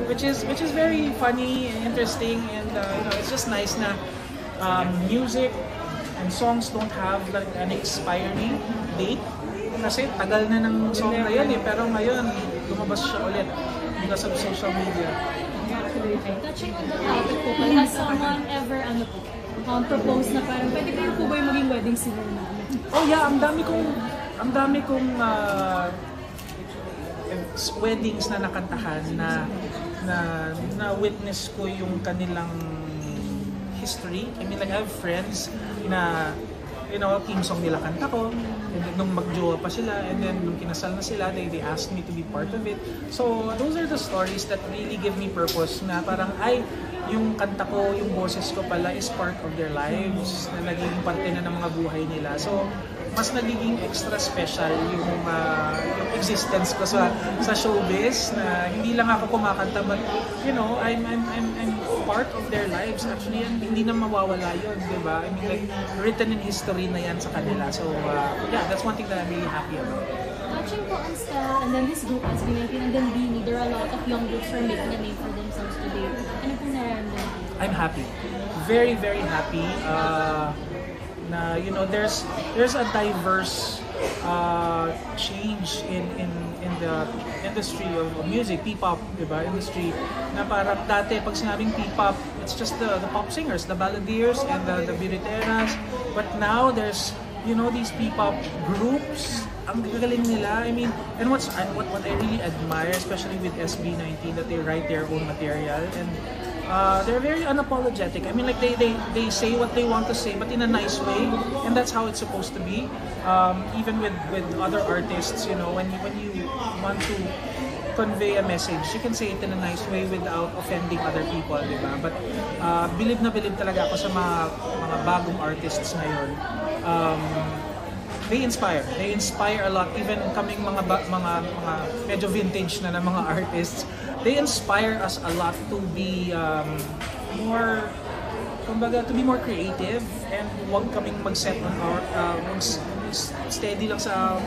which is very funny and interesting, and you know, it's just nice na music and songs don't have like an expiry date. Kasi tagal na ng song na yun pero ngayon lumabas siya ulit because of social media. Touching on the topic po, has someone ever propose na parang pwede kayo po ba yung maging wedding singer namin? Oh yeah, ang dami kong weddings na nakantahan na witness ko yung kanilang history. I mean, like, I have friends na, you know, team song nila kanta ko, and then nung magjowa pa sila, and then nung kinasal na sila, they asked me to be part of it. So those are the stories that really give me purpose, na parang yung kanta ko, yung boses ko pala is part of their lives, na nagiging parte na ng mga buhay nila. So mas nagiging extra special yung existence ko sa showbiz, na hindi lang ako kumakanta, but you know, I'm part of their lives actually, and hindi na mawawala yun, di ba? I mean, like, written in history na yan sa kanila. So yeah, that's one thing that I'm really happy about. Touching po on Stella, and then this group as SB19, and then Beanie, there are a lot of young groups who are making a name for themselves today. Ano po nararamdaman? I'm happy, very very happy. Na, you know, there's a diverse change in the industry of music, P-pop, diba? Industry, na parang dati pag sinabing P-pop, it's just the pop singers, the balladeers and the biriteras, but now there's, you know, these P-pop groups, ang gagaling nila. I mean, and what I really admire, especially with SB19, that they write their own material, and they're very unapologetic. I mean, like, they say what they want to say, but in a nice way, and that's how it's supposed to be. Even with other artists, you know, when you want to convey a message, you can say it in a nice way without offending other people, di ba? But bilib na bilib talaga ako sa mga bagong artists ngayon. They inspire a lot. Even kaming mga medyo vintage na mga artists, they inspire us a lot to be more, kumbaga, to be more creative, and huwag kaming mag-set on our steady lang sa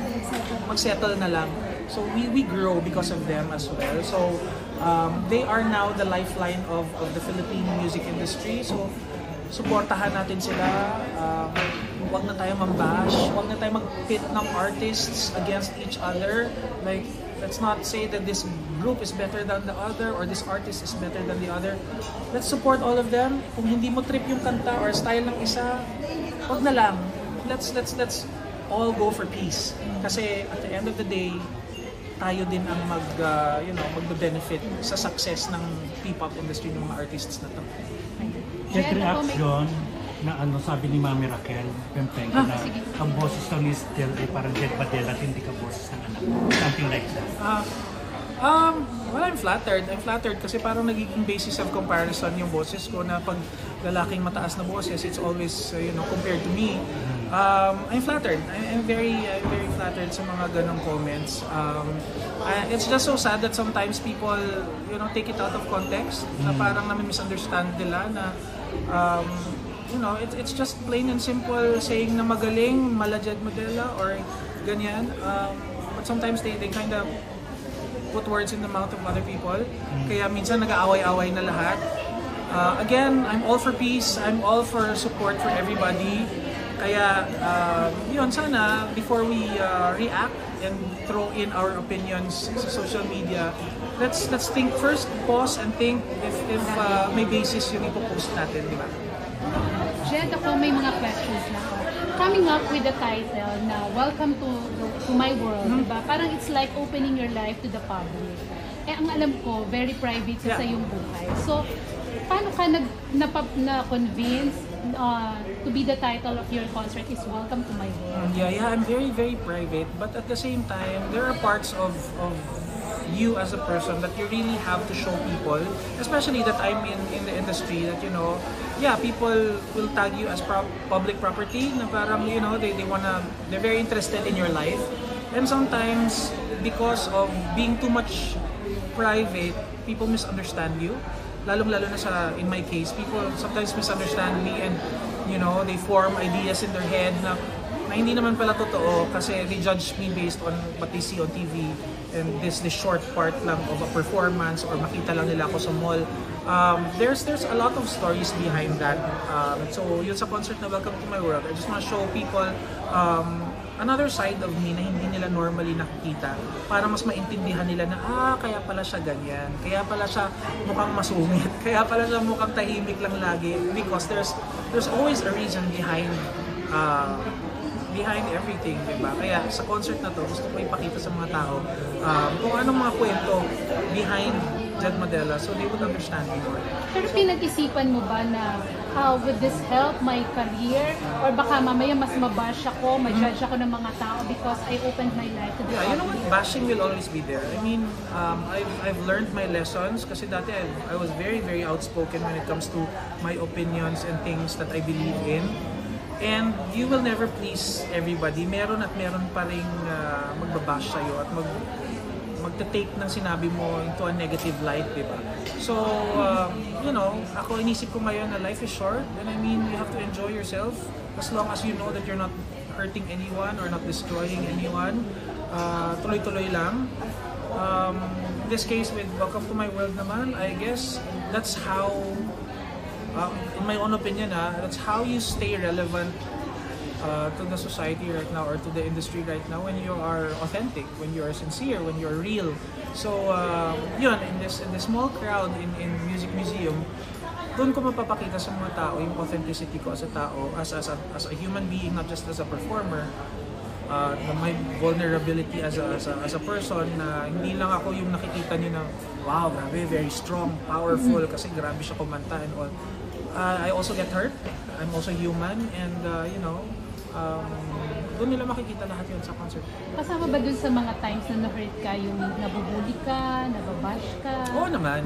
mag-settle na lang. So we grow because of them as well. So they are now the lifeline of the Philippine music industry. So suportahan natin sila. Huwag na tayo mambash, huwag na tayo mag-pit ng artists against each other. Like, let's not say that this group is better than the other or this artist is better than the other. Let's support all of them. Kung hindi mo trip yung kanta or style ng isa, huwag na lang. Let's all go for peace. Kasi at the end of the day, tayo din ang magbe-benefit sa success ng P-pop industry ng mga artists na to. Check reaction na sabi ni Mami Raquel Pempenco na ang boses daw ni Estel ay parang Jed Badel at hindi ka boses ng anak. Something like that. Well, I'm flattered kasi parang nagiging basis of comparison yung boses ko, na pag lalaking mataas na boses, it's always compared to me. I'm flattered. I'm very flattered sa mga ganong comments. It's just so sad that sometimes people, take it out of context, na parang misunderstand nila na it's just plain and simple saying na magaling, malajad modela or ganyan. But sometimes they kind of put words in the mouth of other people. Kaya minsan nag-aaway-away na lahat. Again, I'm all for peace. I'm all for support for everybody. Kaya sana before we react and throw in our opinions sa social media, let's think first, pause and think if may basis yung ipopost natin, di ba? Jed, ako may mga questions na ako. Coming up with the title na Welcome to My World, diba? Parang it's like opening your life to the public. Ang alam ko, very private sa iyong buhay. So, paano ka na-convince to be the title of your concert is Welcome to My World? Yeah, I'm very, very private. But at the same time, there are parts of you as a person that you really have to show people, especially that I'm in the industry, that people will tag you as public property, na parang they're very interested in your life, and sometimes because of being too much private, people misunderstand you, lalong-lalo na in my case, people sometimes misunderstand me, and they form ideas in their head na hindi naman pala totoo kasi they judge me based on what they see on TV and this short part lang of a performance or makita lang nila ako sa mall. There's a lot of stories behind that. So yun sa concert na Welcome to My World, I just want to show people another side of me na hindi nila normally nakikita para mas maintindihan nila na kaya pala siya ganyan, kaya pala siya mukhang masungit, kaya pala siya mukhang tahimik lang lagi because there's always a reason behind everything, diba? Kaya sa concert na to, gusto ko ipakita sa mga tao kung anong mga kwento behind Jed Madela so they would understand me more. Pero pinag-isipan mo ba na how would this help my career? Or baka mamaya mas mabash ako, ma-judge ako ng mga tao because I opened my life to the you know what? Bashing will always be there. I mean, I've learned my lessons kasi dati I was very, very outspoken when it comes to my opinions and things that I believe in. And you will never please everybody. Meron at meron pa ring magbabash sa'yo at magte-take ng sinabi mo into a negative light, di ba? So, you know, ako inisip ko ngayon na life is short and I mean, you have to enjoy yourself as long as you know that you're not hurting anyone or not destroying anyone. Tuloy-tuloy lang. In this case, with Welcome to My World naman, I guess that's how in my own opinion, that's how you stay relevant to the society right now or to the industry right now when you are authentic, when you are sincere, when you are real. So, yun, in this small crowd in Music Museum, doon ko mapapakita sa mga tao yung authenticity ko as a tao, as a human being, not just as a performer. My vulnerability as a person na hindi lang ako yung nakikita niyo na wow, grabe, very strong, powerful kasi grabe siya kumanta and all. I also get hurt. I'm also human and you know, doon nila makikita lahat yun sa concert. Kasama ba dun sa mga times na na-hurt ka, yung nabubuli ka, nababash ka? Oo naman.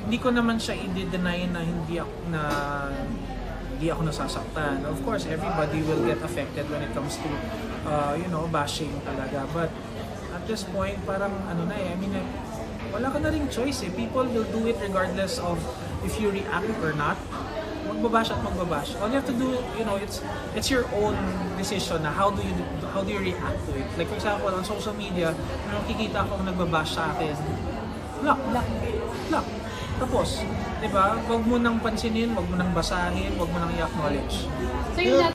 Hindi ko naman siya i-deny na hindi ako nasasaktan. Of course, everybody will get affected when it comes to you know, bashing talaga. But at this point, parang ano na I mean, wala ka na ring choice eh. People will do it regardless of if you react or not. Magbabash at magbabash. All you have to do, you know, it's your own decision na how do you react to it. Like for example, on social media, nakikita akong nagbabash sa akin. Block. Tapos, 'di ba? Wag mo nang pansinin, wag mo nang basahin, wag mo nang i-acknowledge. So